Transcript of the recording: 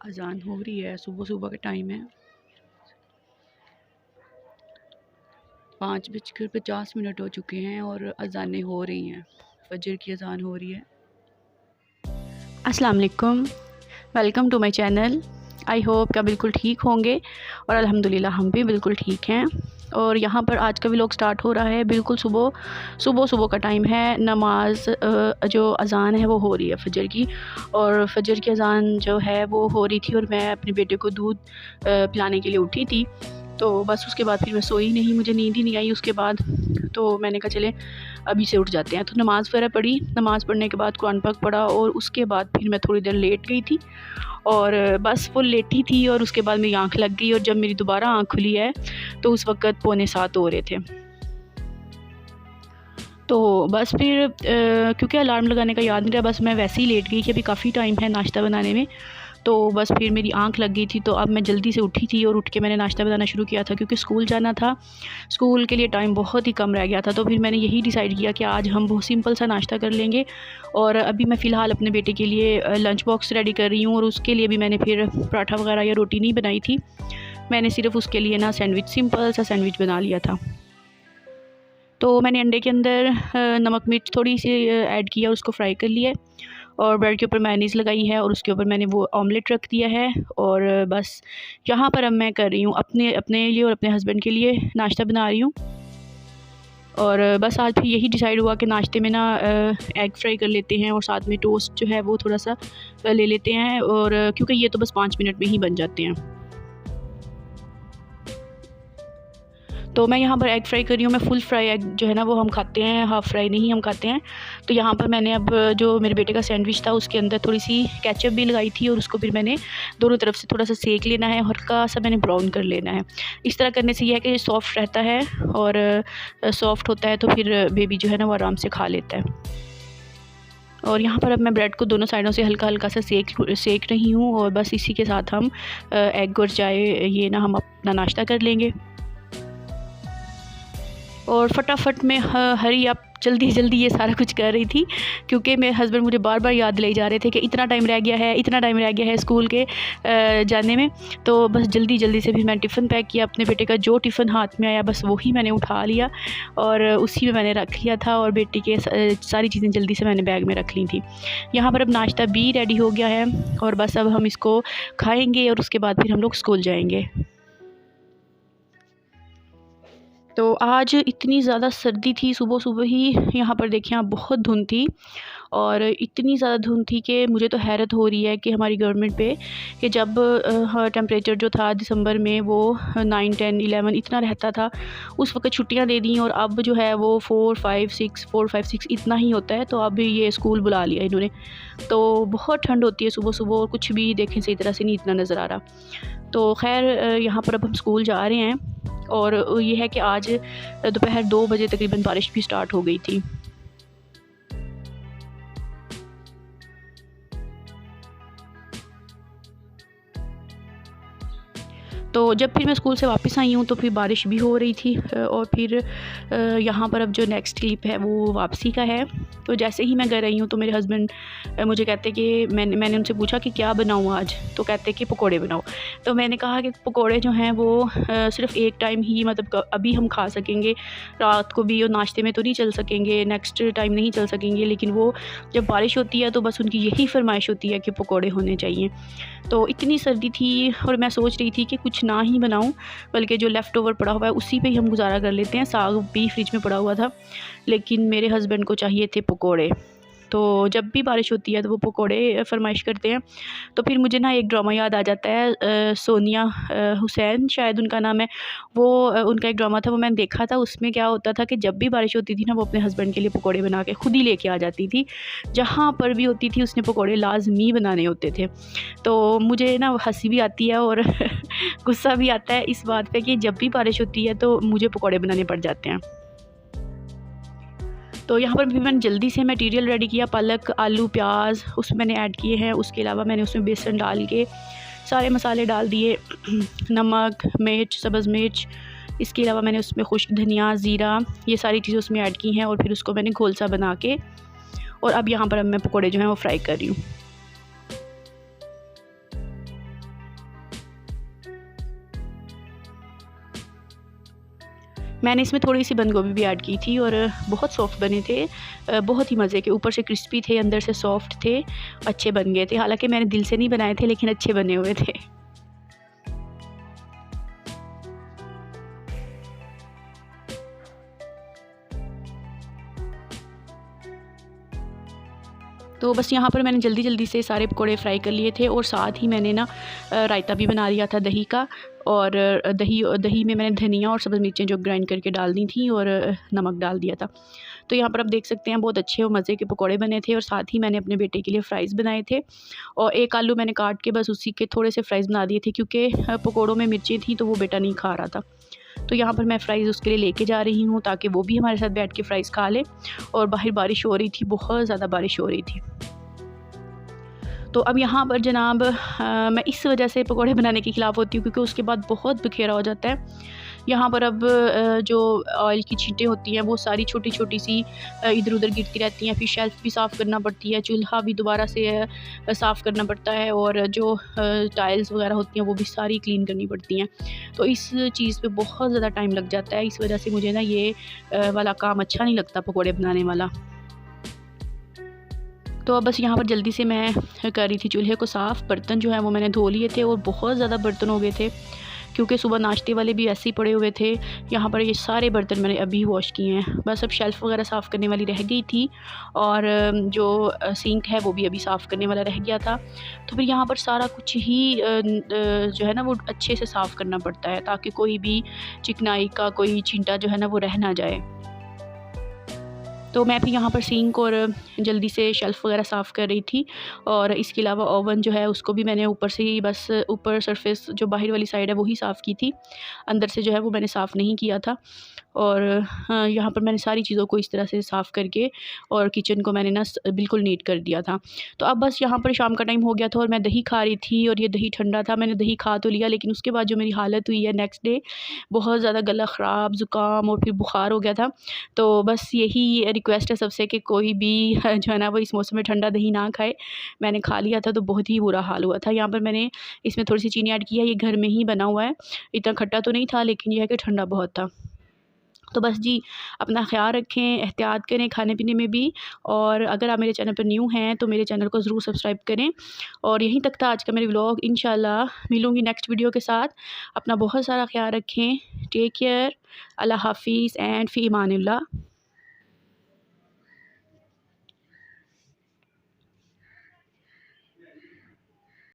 अज़ान हो रही है, सुबह सुबह का टाइम है। 5:50 हो चुके हैं और अज़ानें हो रही हैं। फजर की अज़ान हो रही है। अस्सलाम वालेकुम, welcome to my channel. I hope क्या बिल्कुल ठीक होंगे और अल्हम्दुलिल्लाह हम भी बिल्कुल ठीक हैं। और यहाँ पर आज का व्लॉग स्टार्ट हो रहा है बिल्कुल सुबह का टाइम है। नमाज जो अज़ान है वो हो रही है फ़जर की, और फ़जर की अज़ान जो है वो हो रही थी और मैं अपने बेटे को दूध पिलाने के लिए उठी थी। तो बस उसके बाद फिर मैं सोई नहीं, मुझे नींद ही नहीं आई उसके बाद। तो मैंने कहा चले अभी से उठ जाते हैं। तो नमाज़ वगैरह पढ़ी, नमाज़ पढ़ने के बाद कुरान पाक पढ़ा और उसके बाद फिर मैं थोड़ी देर लेट गई थी और बस वो लेटी थी और उसके बाद मेरी आँख लग गई। और जब मेरी दोबारा आँख खुली है तो उस वक़्त 6:45 हो रहे थे। तो बस फिर क्योंकि अलार्म लगाने का याद नहीं रहा, बस मैं वैसे ही लेट गई कि अभी काफ़ी टाइम है नाश्ता बनाने में। तो बस फिर मेरी आँख लग गई थी, तो अब मैं जल्दी से उठी थी और उठ के मैंने नाश्ता बनाना शुरू किया था क्योंकि स्कूल जाना था। स्कूल के लिए टाइम बहुत ही कम रह गया था, तो फिर मैंने यही डिसाइड किया कि आज हम बहुत सिंपल सा नाश्ता कर लेंगे। और अभी मैं फ़िलहाल अपने बेटे के लिए लंच बॉक्स रेडी कर रही हूँ और उसके लिए भी मैंने फिर पराठा वगैरह या रोटी नहीं बनाई थी। मैंने सिर्फ़ उसके लिए ना सैंडविच, सिंपल सा सैंडविच बना लिया था। तो मैंने अंडे के अंदर नमक मिर्च थोड़ी सी ऐड किया, उसको फ्राई कर लिया और ब्रेड के ऊपर मेयोनीज़ लगाई है और उसके ऊपर मैंने वो ऑमलेट रख दिया है। और बस यहाँ पर अब मैं कर रही हूँ अपने अपने लिए और अपने हस्बैंड के लिए नाश्ता बना रही हूँ। और बस आज फिर यही डिसाइड हुआ कि नाश्ते में ना एग फ्राई कर लेते हैं और साथ में टोस्ट जो है वो थोड़ा सा ले लेते हैं, और क्योंकि ये तो बस 5 मिनट में ही बन जाते हैं। तो मैं यहाँ पर एग फ्राई कर रही हूँ। मैं फुल फ्राई एग जो है ना वो हम खाते हैं, हाफ़ फ्राई नहीं हम खाते हैं। तो यहाँ पर मैंने अब जो मेरे बेटे का सैंडविच था उसके अंदर थोड़ी सी केचप भी लगाई थी और उसको फिर मैंने दोनों तरफ से थोड़ा सा सेक लेना है, हल्का सा मैंने ब्राउन कर लेना है। इस तरह करने से यह है कि सॉफ्ट रहता है और सॉफ्ट होता है तो फिर बेबी जो है ना वो आराम से खा लेता है। और यहाँ पर अब मैं ब्रेड को दोनों साइडों से हल्का हल्का सा सेक रही हूँ और बस इसी के साथ हम एग और चाय ये ना हम अपना नाश्ता कर लेंगे। और फटाफट में हरी अप जल्दी ये सारा कुछ कर रही थी क्योंकि मेरे हस्बैंड मुझे बार बार याद दिलाई जा रहे थे कि इतना टाइम रह गया है स्कूल के जाने में। तो बस जल्दी से फिर मैंने टिफ़िन पैक किया। अपने बेटे का जो टिफ़िन हाथ में आया बस वही मैंने उठा लिया और उसी में मैंने रख लिया था और बेटी के सारी चीज़ें जल्दी से मैंने बैग में रख ली थी। यहाँ पर अब नाश्ता भी रेडी हो गया है और बस अब हम इसको खाएँगे और उसके बाद फिर हम लोग स्कूल जाएँगे। तो आज इतनी ज़्यादा सर्दी थी, सुबह ही यहाँ पर देखिए आप बहुत धुंध थी और इतनी ज़्यादा धुंध थी कि मुझे तो हैरत हो रही है कि हमारी गवर्नमेंट पे कि जब टेम्परेचर जो था दिसंबर में वो 9, 10, 11 इतना रहता था, उस वक्त छुट्टियाँ दे दी और अब जो है वो 4, 5, 6 इतना ही होता है। तो अब ये स्कूल बुला लिया इन्होंने। तो बहुत ठंड होती है सुबह और कुछ भी देखें सही तरह से नहीं इतना नज़र आ रहा। तो खैर यहाँ पर अब हम स्कूल जा रहे हैं और ये है कि आज दोपहर 2 बजे तकरीबन बारिश भी स्टार्ट हो गई थी। तो जब फिर मैं स्कूल से वापस आई हूँ तो फिर बारिश भी हो रही थी और फिर यहाँ पर अब जो नेक्स्ट क्लिप है वो वापसी का है। तो जैसे ही मैं घर आई हूँ तो मेरे हस्बैंड मुझे कहते कि मैंने उनसे पूछा कि क्या बनाऊँ आज, तो कहते कि पकोड़े बनाओ। तो मैंने कहा कि पकोड़े जो हैं वो सिर्फ़ एक टाइम ही मतलब अभी हम खा सकेंगे, रात को भी और नाश्ते में तो नहीं चल सकेंगे, नेक्स्ट टाइम नहीं चल सकेंगे। लेकिन वो जब बारिश होती है तो बस उनकी यही फ़रमाइश होती है कि पकोड़े होने चाहिए। तो इतनी सर्दी थी और मैं सोच रही थी कि कुछ ना ही बनाऊं, बल्कि जो लेफ़्ट ओवर पड़ा हुआ है उसी पे ही हम गुज़ारा कर लेते हैं। साग भी फ्रिज में पड़ा हुआ था, लेकिन मेरे हस्बैंड को चाहिए थे पकोड़े। तो जब भी बारिश होती है तो वो पकोड़े फ़रमाइश करते हैं। तो फिर मुझे ना एक ड्रामा याद आ जाता है, सोनिया हुसैन शायद उनका नाम है। वो उनका एक ड्रामा था, वो मैंने देखा था। उसमें क्या होता था कि जब भी बारिश होती थी ना वो अपने हस्बैंड के लिए पकोड़े बना के खुद ही लेके आ जाती थी। जहाँ पर भी होती थी उसने पकोड़े लाजमी बनाने होते थे। तो मुझे ना हंसी भी आती है और गुस्सा भी आता है इस बात पे कि जब भी बारिश होती है तो मुझे पकोड़े बनाने पड़ जाते हैं। तो यहाँ पर भी मैंने जल्दी से मटेरियल रेडी किया। पालक, आलू, प्याज उसमें मैंने ऐड किए हैं। उसके अलावा मैंने उसमें बेसन डाल के सारे मसाले डाल दिए, नमक, मिर्च, सब्ज़ मिर्च। इसके अलावा मैंने उसमें खुश्क धनिया, ज़ीरा, ये सारी चीज़ें उसमें ऐड की हैं और फिर उसको मैंने घोल सा बना के और अब यहाँ पर मैं पकोड़े जो हैं वो फ्राई कर रही हूँ। मैंने इसमें थोड़ी सी बंद गोभी भी ऐड की थी और बहुत सॉफ्ट बने थे, बहुत ही मज़े के, ऊपर से क्रिस्पी थे, अंदर से सॉफ्ट थे, अच्छे बन गए थे। हालांकि मैंने दिल से नहीं बनाए थे लेकिन अच्छे बने हुए थे। तो बस यहाँ पर मैंने जल्दी जल्दी से सारे पकौड़े फ्राई कर लिए थे और साथ ही मैंने ना रायता भी बना लिया था दही का, और दही में मैंने धनिया और सब्ज़ मिर्चें जो ग्राइंड करके डाल दी थी और नमक डाल दिया था। तो यहाँ पर आप देख सकते हैं बहुत अच्छे और मज़े के पकौड़े बने थे, और साथ ही मैंने अपने बेटे के लिए फ़्राइज़ बनाए थे, और एक आलू मैंने काट के बस उसी के थोड़े से फ़्राइज़ बना दिए थे, क्योंकि पकौड़ों में मिर्चें थी तो वो बेटा नहीं खा रहा था। तो यहाँ पर मैं फ़्राइज़ उसके लिए लेके जा रही हूँ ताकि वो भी हमारे साथ बैठ के फ़्राइज़ खा ले। और बाहर बारिश हो रही थी, बहुत ज़्यादा बारिश हो रही थी। तो अब यहाँ पर जनाब मैं इस वजह से पकौड़े बनाने के ख़िलाफ़ होती हूँ क्योंकि उसके बाद बहुत बिखेरा हो जाता है। यहाँ पर अब जो ऑयल की छींटें होती हैं वो सारी छोटी छोटी सी इधर उधर गिरती रहती हैं, फिर शेल्फ़ भी साफ़ करना पड़ती है, चूल्हा भी दोबारा से साफ़ करना पड़ता है, और जो टाइल्स वगैरह होती हैं वो भी सारी क्लीन करनी पड़ती हैं। तो इस चीज़ पे बहुत ज़्यादा टाइम लग जाता है, इस वजह से मुझे ना ये वाला काम अच्छा नहीं लगता, पकौड़े बनाने वाला। तो अब बस यहाँ पर जल्दी से मैं कर रही थी चूल्हे को साफ़। बर्तन जो है वो मैंने धो लिए थे और बहुत ज़्यादा बर्तन हो गए थे क्योंकि सुबह नाश्ते वाले भी ऐसे ही पड़े हुए थे। यहाँ पर ये सारे बर्तन मैंने अभी वॉश किए हैं, बस अब शेल्फ़ वगैरह साफ़ करने वाली रह गई थी, और जो सिंक है वो भी अभी साफ़ करने वाला रह गया था। तो फिर यहाँ पर सारा कुछ ही जो है ना वो अच्छे से साफ़ करना पड़ता है ताकि कोई भी चिकनाई का कोई छींटा जो है ना वो रह ना जाए। तो मैं भी यहाँ पर सिंक और जल्दी से शेल्फ़ वगैरह साफ़ कर रही थी, और इसके अलावा ओवन जो है उसको भी मैंने ऊपर से ही बस ऊपर सरफेस जो बाहर वाली साइड है वही साफ़ की थी, अंदर से जो है वो मैंने साफ़ नहीं किया था। और यहाँ पर मैंने सारी चीज़ों को इस तरह से साफ़ करके और किचन को मैंने ना बिल्कुल नीट कर दिया था। तो अब बस यहाँ पर शाम का टाइम हो गया था और मैं दही खा रही थी, और ये दही ठंडा था। मैंने दही खा तो लिया लेकिन उसके बाद जो मेरी हालत हुई है नेक्स्ट डे, बहुत ज़्यादा गला ख़राब, ज़ुकाम और फिर बुखार हो गया था। तो बस यही रिक्वेस्ट है सबसे कि कोई भी जो है ना वो इस मौसम में ठंडा दही ना खाए। मैंने खा लिया था तो बहुत ही बुरा हाल हुआ था। यहाँ पर मैंने इसमें थोड़ी सी चीनी ऐड की है, ये घर में ही बना हुआ है, इतना खट्टा तो नहीं था लेकिन यह है कि ठंडा बहुत था। तो बस जी, अपना ख़्याल रखें, एहतियात करें खाने-पीने में भी, और अगर आप मेरे चैनल पर न्यू हैं तो मेरे चैनल को ज़रूर सब्सक्राइब करें। और यहीं तक था आज का मेरा व्लॉग, इंशाल्लाह मिलूँगी नेक्स्ट वीडियो के साथ। अपना बहुत सारा ख़्याल रखें, टेक केयर, अल्लाह हाफ़िज़ एंड फ़ी अमानिल्लाह।